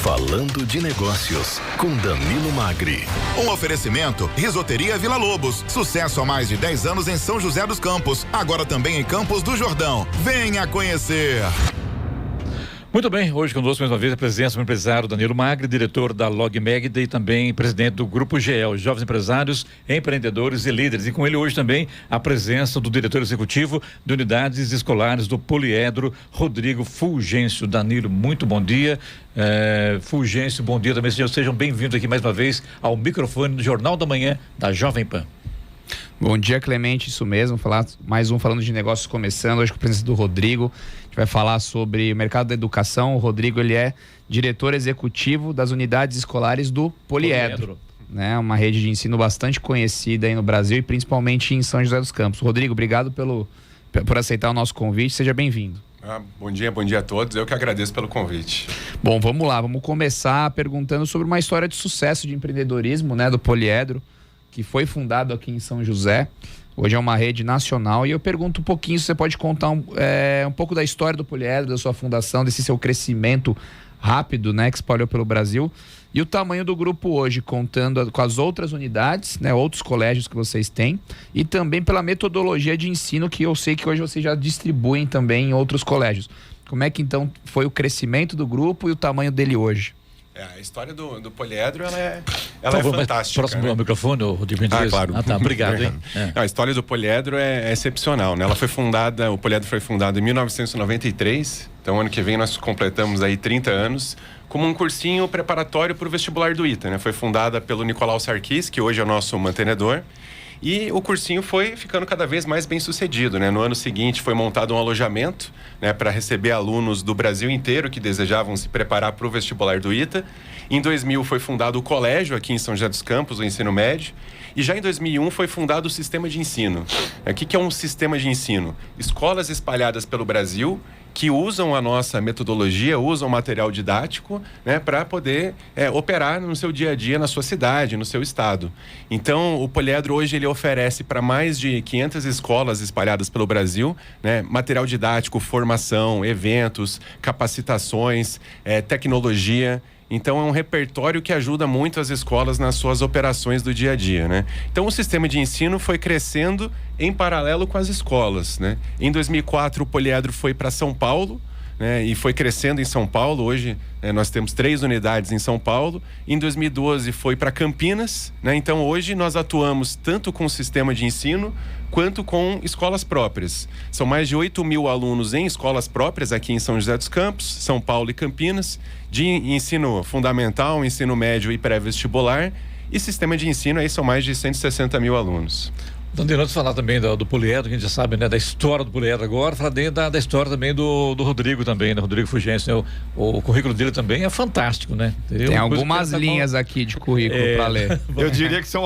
Falando de Negócios, com Danilo Magri. Um oferecimento, Risoteria Vila Lobos. Sucesso há mais de 10 anos em São José dos Campos. Agora também em Campos do Jordão. Venha conhecer. Muito bem, hoje conosco mais uma vez a presença do empresário Danilo Magri, diretor da LogMegda e também presidente do Grupo GEL, Jovens Empresários, Empreendedores e Líderes. E com ele hoje também a presença do diretor executivo de unidades escolares do Poliedro, Rodrigo Fulgêncio. Danilo, muito bom dia. Fulgêncio, bom dia também. Sejam bem-vindos aqui mais uma vez ao microfone do Jornal da Manhã da Jovem Pan. Bom dia, Clemente, isso mesmo, mais um Falando de Negócios começando, hoje com a presença do Rodrigo. A gente vai falar sobre o mercado da educação. O Rodrigo, ele é diretor executivo das unidades escolares do Poliedro, né? Uma rede de ensino bastante conhecida aí no Brasil e principalmente em São José dos Campos. Rodrigo, obrigado por aceitar o nosso convite, seja bem-vindo. Bom dia a todos, eu que agradeço pelo convite. Bom, vamos lá, vamos começar perguntando sobre uma história de sucesso de empreendedorismo, né, do Poliedro, que foi fundado aqui em São José. Hoje é uma rede nacional e eu pergunto um pouquinho se você pode contar um pouco da história do Poliedro, da sua fundação, desse seu crescimento rápido, né, que espalhou pelo Brasil, e o tamanho do grupo hoje, contando com as outras unidades, né, outros colégios que vocês têm, e também pela metodologia de ensino que eu sei que hoje vocês já distribuem também em outros colégios. Como é que então foi o crescimento do grupo e o tamanho dele hoje? A história do Poliedro, ela é fantástica. Próximo ao microfone, Rodrigo. Claro. Tá, obrigado, hein? A história do Poliedro é excepcional, né? O Poliedro foi fundado em 1993, então ano que vem nós completamos aí 30 anos, como um cursinho preparatório para o vestibular do ITA, né? Foi fundada pelo Nicolau Sarkis, que hoje é o nosso mantenedor. E o cursinho foi ficando cada vez mais bem sucedido, né? No ano seguinte foi montado um alojamento, né, para receber alunos do Brasil inteiro que desejavam se preparar para o vestibular do ITA. Em 2000 foi fundado o colégio aqui em São José dos Campos, o ensino médio. E já em 2001 foi fundado o sistema de ensino. O que é um sistema de ensino? Escolas espalhadas pelo Brasil que usam a nossa metodologia, usam material didático, né, para poder operar no seu dia a dia, na sua cidade, no seu estado. Então, o Poliedro hoje ele oferece para mais de 500 escolas espalhadas pelo Brasil, né, material didático, formação, eventos, capacitações, tecnologia. Então, é um repertório que ajuda muito as escolas nas suas operações do dia a dia, né? Então, o sistema de ensino foi crescendo em paralelo com as escolas, né? Em 2004, o Poliedro foi para São Paulo, né? E foi crescendo em São Paulo. Hoje, nós temos 3 unidades em São Paulo. Em 2012, foi para Campinas, né? Então, hoje, nós atuamos tanto com o sistema de ensino quanto com escolas próprias. São mais de 8 mil alunos em escolas próprias aqui em São José dos Campos, São Paulo e Campinas, de ensino fundamental, ensino médio e pré-vestibular, e sistema de ensino aí são mais de 160 mil alunos. Danilo, antes de falar também do Poliedro, que a gente já sabe, né, da história do Poliedro agora, falar da história também do Rodrigo também, né, Rodrigo Fulgêncio, né, o currículo dele também é fantástico, né? Tem algumas linhas aqui de currículo para ler. Eu diria que são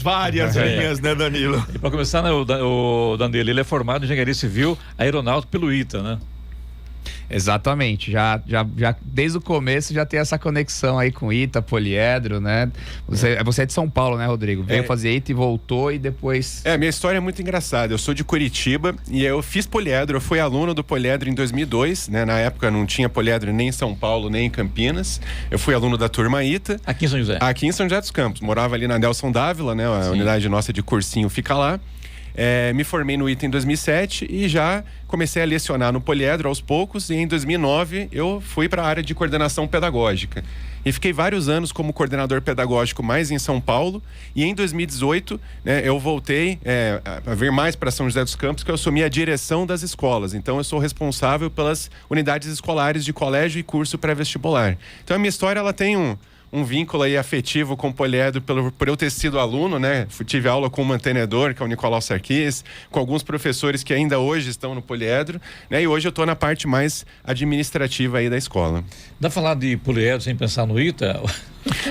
várias linhas, né, Danilo? E para começar, né, o Danilo, ele é formado em Engenharia Civil Aeronáutica pelo ITA, né? Exatamente, já desde o começo já tem essa conexão aí com ITA, Poliedro, né? Você é de São Paulo, né, Rodrigo? Veio fazer ITA e voltou e depois... Minha história é muito engraçada. Eu sou de Curitiba e eu fiz Poliedro, eu fui aluno do Poliedro em 2002, né? Na época não tinha Poliedro nem em São Paulo, nem em Campinas. Eu fui aluno da turma ITA. Aqui em São José? Aqui em São José dos Campos. Morava ali na Nelson Dávila, né? A unidade nossa de cursinho fica lá. Me formei no ITA em 2007 e já comecei a lecionar no Poliedro aos poucos, e em 2009 eu fui para a área de coordenação pedagógica e fiquei vários anos como coordenador pedagógico mais em São Paulo, e em 2018 eu voltei a vir mais para São José dos Campos, que eu assumi a direção das escolas. Então eu sou responsável pelas unidades escolares de colégio e curso pré-vestibular. Então a minha história ela tem um vínculo aí afetivo com o Poliedro por eu ter sido aluno, né? Tive aula com o mantenedor, que é o Nicolau Sarkis, com alguns professores que ainda hoje estão no Poliedro, né? E hoje eu estou na parte mais administrativa aí da escola. Dá pra falar de Poliedro sem pensar no ITA?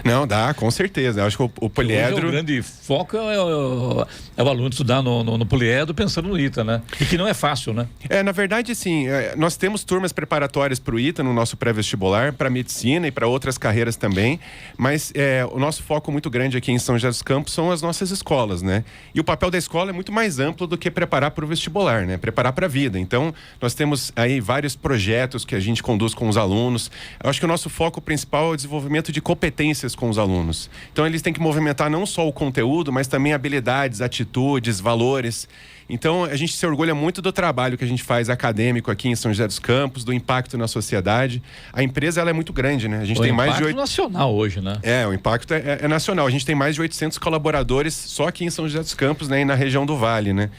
Não, dá, com certeza. Eu acho que o poliedro... Hoje o grande foco é o aluno estudar no poliedro pensando no ITA, né? E que não é fácil, né? Na verdade, sim. Nós temos turmas preparatórias para o ITA no nosso pré-vestibular, para medicina e para outras carreiras também, mas o nosso foco muito grande aqui em São José dos Campos são as nossas escolas, né? E o papel da escola é muito mais amplo do que preparar para o vestibular, né? Preparar para a vida. Então, nós temos aí vários projetos que a gente conduz com os alunos. Eu acho que o nosso foco principal é o desenvolvimento de competências com os alunos. Então, eles têm que movimentar não só o conteúdo, mas também habilidades, atitudes, valores. Então, a gente se orgulha muito do trabalho que a gente faz acadêmico aqui em São José dos Campos, do impacto na sociedade. A empresa, ela é muito grande, né? A gente tem mais de... O impacto nacional hoje, né? O impacto é nacional. A gente tem mais de 800 colaboradores só aqui em São José dos Campos, né? E na região do Vale, né?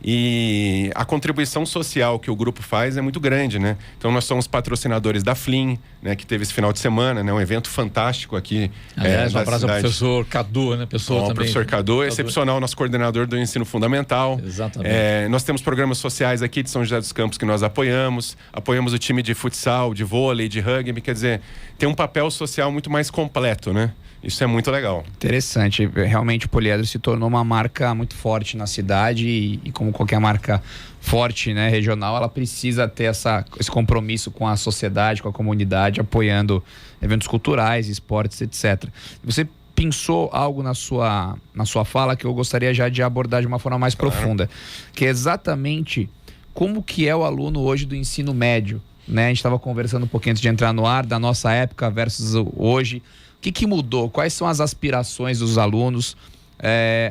E a contribuição social que o grupo faz é muito grande, né? Então, nós somos patrocinadores da FLIM, né? Que teve esse final de semana, né? Um evento fantástico aqui. Aliás, um abraço ao professor Cadu, né? O professor Cadu, excepcional, nosso coordenador do ensino fundamental. Exatamente. Nós temos programas sociais aqui de São José dos Campos que nós apoiamos o time de futsal, de vôlei, de rugby, quer dizer, tem um papel social muito mais completo, né? Isso é muito legal. Interessante. Realmente o poliedro se tornou uma marca muito forte na cidade e como qualquer marca forte, né, regional, ela precisa ter esse compromisso com a sociedade, com a comunidade, apoiando eventos culturais, esportes, etc. Você pensou algo na sua fala que eu gostaria já de abordar de uma forma mais profunda, que é exatamente como que é o aluno hoje do ensino médio, né? A gente estava conversando um pouquinho antes de entrar no ar, da nossa época versus hoje. O que mudou? Quais são as aspirações dos alunos?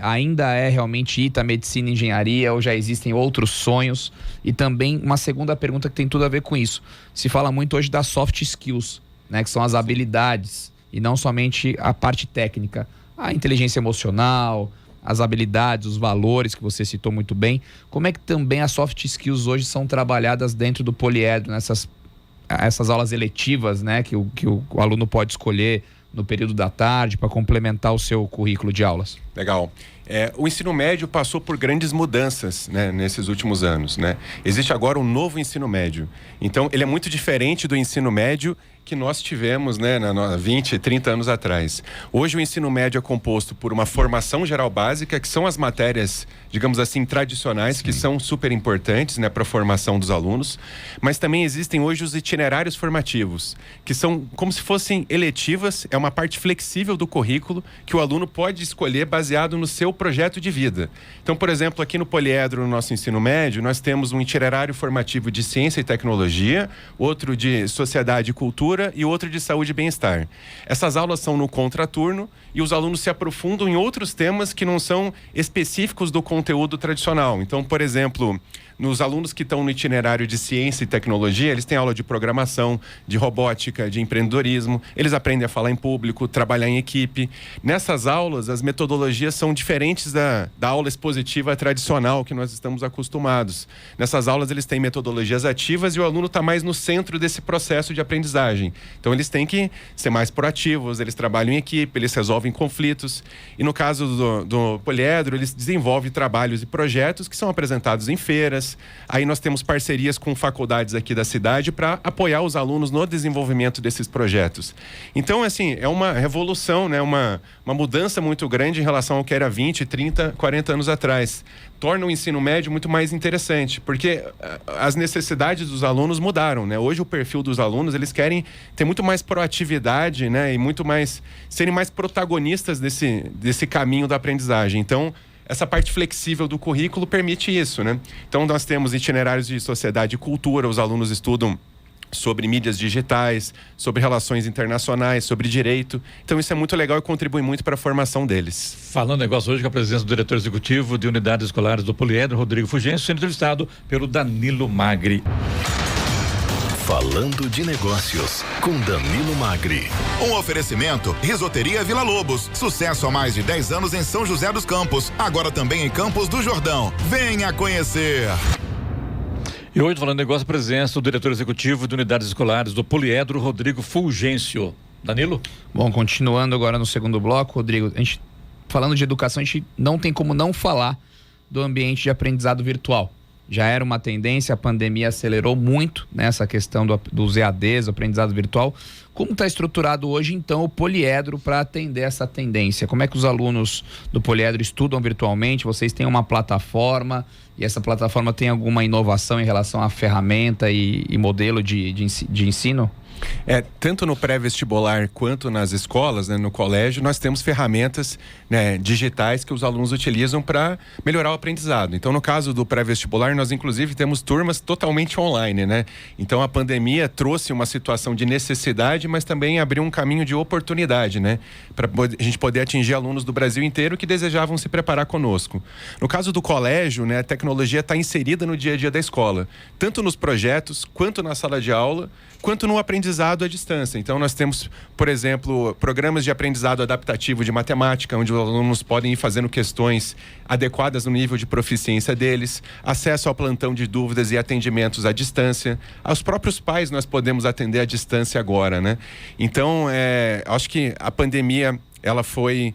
Ainda é realmente ITA, medicina e engenharia, ou já existem outros sonhos? E também uma segunda pergunta que tem tudo a ver com isso. Se fala muito hoje das soft skills, né? Que são as habilidades e não somente a parte técnica. A inteligência emocional, as habilidades, os valores que você citou muito bem. Como é que também as soft skills hoje são trabalhadas dentro do poliedro, essas aulas eletivas, né? Que o aluno pode escolher no período da tarde para complementar o seu currículo de aulas? Legal. O ensino médio passou por grandes mudanças, né, nesses últimos anos, né? Existe agora um novo ensino médio. Então, ele é muito diferente do ensino médio que nós tivemos, né, 20, 30 anos atrás. Hoje o ensino médio é composto por uma formação geral básica, que são as matérias, digamos assim, tradicionais, que são super importantes, né, para a formação dos alunos, mas também existem hoje os itinerários formativos, que são como se fossem eletivas, é uma parte flexível do currículo que o aluno pode escolher baseado no seu projeto de vida. Então, por exemplo, aqui no Poliedro, no nosso ensino médio, nós temos um itinerário formativo de ciência e tecnologia, outro de sociedade e cultura e outro de saúde e bem-estar. Essas aulas são no contraturno e os alunos se aprofundam em outros temas que não são específicos do conteúdo tradicional. Então, por exemplo, nos alunos que estão no itinerário de ciência e tecnologia, eles têm aula de programação, de robótica, de empreendedorismo, eles aprendem a falar em público, trabalhar em equipe. Nessas aulas, as metodologias são diferentes da aula expositiva tradicional que nós estamos acostumados. Nessas aulas, eles têm metodologias ativas e o aluno está mais no centro desse processo de aprendizagem. Então, eles têm que ser mais proativos, eles trabalham em equipe, eles resolvem conflitos. E no caso do Poliedro, eles desenvolvem trabalhos e projetos que são apresentados em feiras. Aí nós temos parcerias com faculdades aqui da cidade para apoiar os alunos no desenvolvimento desses projetos. Então, assim, é uma revolução, né? Uma mudança muito grande em relação ao que era 20, 30, 40 anos atrás. Torna o ensino médio muito mais interessante, porque as necessidades dos alunos mudaram, né? Hoje o perfil dos alunos, eles querem ter muito mais proatividade, né? E muito mais, serem mais protagonistas desse caminho da aprendizagem. Então, essa parte flexível do currículo permite isso, né? Então, nós temos itinerários de sociedade e cultura, os alunos estudam sobre mídias digitais, sobre relações internacionais, sobre direito. Então, isso é muito legal e contribui muito para a formação deles. Falando negócio hoje com a presença do diretor executivo de unidades escolares do Poliedro, Rodrigo Fulgêncio, sendo entrevistado pelo Danilo Magri. Falando de Negócios, com Danilo Magri. Um oferecimento, Risoteria Vila Lobos. Sucesso há mais de 10 anos em São José dos Campos. Agora também em Campos do Jordão. Venha conhecer. E hoje, falando de negócio, presença do diretor executivo de unidades escolares do Poliedro, Rodrigo Fulgêncio. Danilo? Bom, continuando agora no segundo bloco, Rodrigo, a gente, falando de educação, a gente não tem como não falar do ambiente de aprendizado virtual, já era uma tendência, a pandemia acelerou muito nessa questão dos EADs, aprendizado virtual. Como está estruturado hoje, então, o poliedro para atender essa tendência? Como é que os alunos do poliedro estudam virtualmente? Vocês têm uma plataforma e essa plataforma tem alguma inovação em relação à ferramenta e modelo de ensino? Tanto no pré-vestibular quanto nas escolas, né, no colégio, nós temos ferramentas, né, digitais que os alunos utilizam para melhorar o aprendizado. Então, no caso do pré-vestibular, nós inclusive temos turmas totalmente online, né? Então, a pandemia trouxe uma situação de necessidade, mas também abriu um caminho de oportunidade, né? Para a gente poder atingir alunos do Brasil inteiro que desejavam se preparar conosco. No caso do colégio, né, a tecnologia está inserida no dia a dia da escola, tanto nos projetos, quanto na sala de aula, quanto no aprendizado à distância. Então, nós temos, por exemplo, programas de aprendizado adaptativo de matemática, onde os alunos podem ir fazendo questões adequadas no nível de proficiência deles, acesso ao plantão de dúvidas e atendimentos à distância. Aos próprios pais nós podemos atender à distância agora, né? Então, acho que a pandemia, ela foi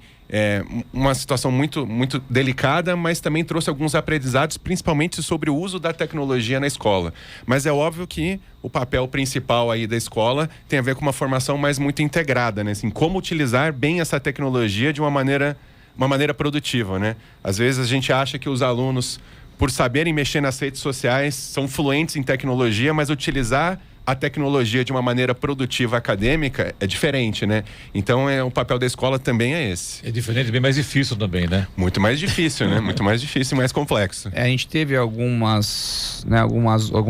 uma situação muito, muito delicada, mas também trouxe alguns aprendizados, principalmente sobre o uso da tecnologia na escola. Mas é óbvio que o papel principal aí da escola tem a ver com uma formação mais muito integrada, né? Assim, como utilizar bem essa tecnologia de uma maneira produtiva, né? Às vezes a gente acha que os alunos, por saberem mexer nas redes sociais, são fluentes em tecnologia, mas utilizar a tecnologia de uma maneira produtiva acadêmica é diferente, né? Então, o papel da escola também é esse. É diferente, bem mais difícil também, né? Muito mais difícil, né? Muito mais difícil e mais complexo. A gente teve alguns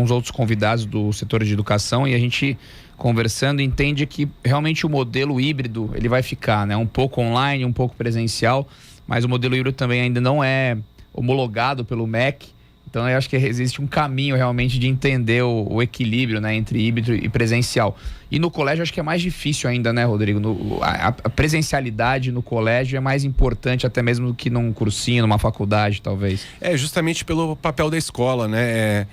outros convidados do setor de educação e a gente, conversando, entende que realmente o modelo híbrido, ele vai ficar, né? Um pouco online, um pouco presencial, mas o modelo híbrido também ainda não é homologado pelo MEC. Então, eu acho que existe um caminho realmente de entender o equilíbrio, né, entre híbrido e presencial. E no colégio, acho que é mais difícil ainda, né, Rodrigo? A presencialidade no colégio é mais importante até mesmo do que num cursinho, numa faculdade, talvez. Justamente pelo papel da escola, né?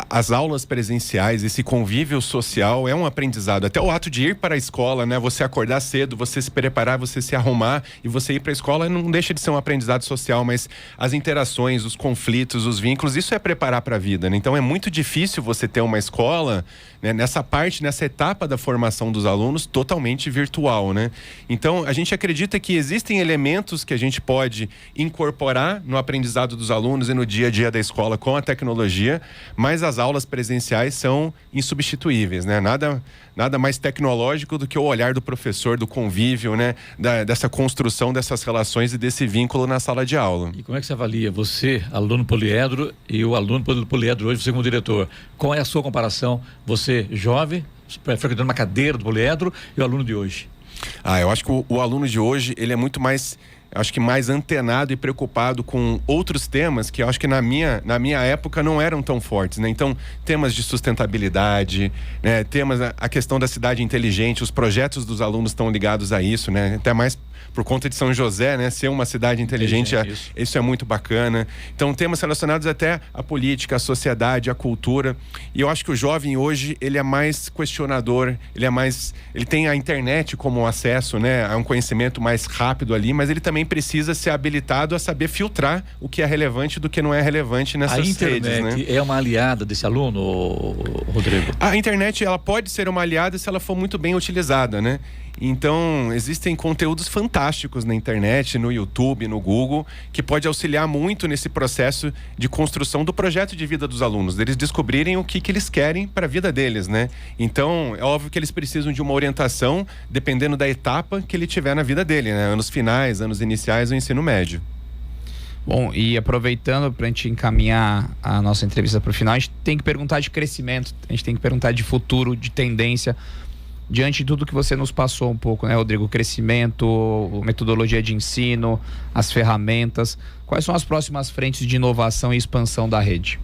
As aulas presenciais, esse convívio social é um aprendizado. Até o ato de ir para a escola, né? Você acordar cedo, você se preparar, você se arrumar e você ir para a escola não deixa de ser um aprendizado social, mas as interações, os conflitos, os vínculos, isso é preparar para a vida, né? Então é muito difícil você ter uma escola, né, nessa etapa da formação dos alunos totalmente virtual, né? Então a gente acredita que existem elementos que a gente pode incorporar no aprendizado dos alunos e no dia a dia da escola com a tecnologia, mas as aulas presenciais são insubstituíveis, né? Nada mais tecnológico do que o olhar do professor, do convívio, né? Dessa construção dessas relações e desse vínculo na sala de aula. E como é que você avalia você, aluno poliedro, e o aluno poliedro hoje, você como diretor? Qual é a sua comparação? Você jovem, frequentando uma cadeira do poliedro, e o aluno de hoje? Eu acho que o aluno de hoje, ele é muito mais antenado e preocupado com outros temas que eu acho que na minha época não eram tão fortes, né? Então, temas de sustentabilidade, né? Temas, a questão da cidade inteligente, os projetos dos alunos estão ligados a isso, né? Até mais por conta de São José, né? Ser uma cidade inteligente, isso é muito bacana. Então, temas relacionados até à política, à sociedade, à cultura. E eu acho que o jovem hoje, ele é mais questionador, ele tem a internet como acesso, né? A um conhecimento mais rápido ali, mas ele também precisa ser habilitado a saber filtrar o que é relevante do que não é relevante nessas redes, né? A internet é uma aliada desse aluno, Rodrigo? A internet, ela pode ser uma aliada se ela for muito bem utilizada, né? Então, existem conteúdos fantásticos na internet, no YouTube, no Google, que pode auxiliar muito nesse processo de construção do projeto de vida dos alunos, deles descobrirem o que eles querem para a vida deles, né? Então, é óbvio que eles precisam de uma orientação, dependendo da etapa que ele tiver na vida dele, né? Anos finais, anos iniciais ou ensino médio. Bom, e aproveitando para a gente encaminhar a nossa entrevista para o final, a gente tem que perguntar de crescimento, a gente tem que perguntar de futuro, de tendência. Diante de tudo que você nos passou um pouco, né, Rodrigo? Crescimento, metodologia de ensino, as ferramentas. Quais são as próximas frentes de inovação e expansão da rede?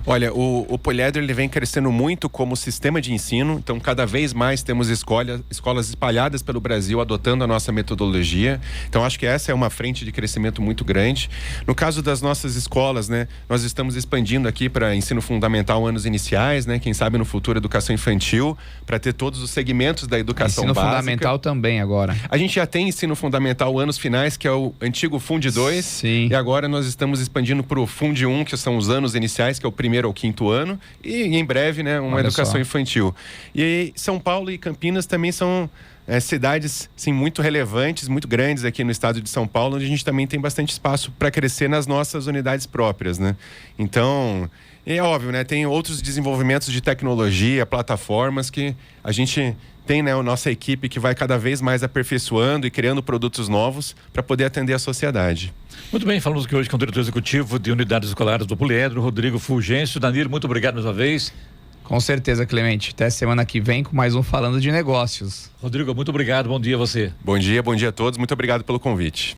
Olha, o poliedro, ele vem crescendo muito como sistema de ensino. Então, cada vez mais temos escolas espalhadas pelo Brasil adotando a nossa metodologia. Então, acho que essa é uma frente de crescimento muito grande. No caso das nossas escolas, né, nós estamos expandindo aqui para ensino fundamental, anos iniciais, né, quem sabe no futuro educação infantil, para ter todos os segmentos da educação básica. Ensino fundamental também agora. A gente já tem ensino fundamental anos finais, que é o antigo Fund 2. Sim. E agora nós estamos expandindo para o Fund 1, que são os anos iniciais, iniciais, que é o 1º ao 5º ano, e em breve, né, uma educação infantil. E São Paulo e Campinas também são cidades sim, muito relevantes, muito grandes aqui no estado de São Paulo, onde a gente também tem bastante espaço para crescer nas nossas unidades próprias, né? Então, é óbvio, né? Tem outros desenvolvimentos de tecnologia, plataformas que a gente tem, né, a nossa equipe que vai cada vez mais aperfeiçoando e criando produtos novos para poder atender a sociedade. Muito bem, falamos aqui hoje com o diretor executivo de unidades escolares do Poliedro, Rodrigo Fulgêncio. Danilo, muito obrigado mais uma vez. Com certeza, Clemente. Até semana que vem com mais um Falando de Negócios. Rodrigo, muito obrigado. Bom dia a você. Bom dia a todos. Muito obrigado pelo convite.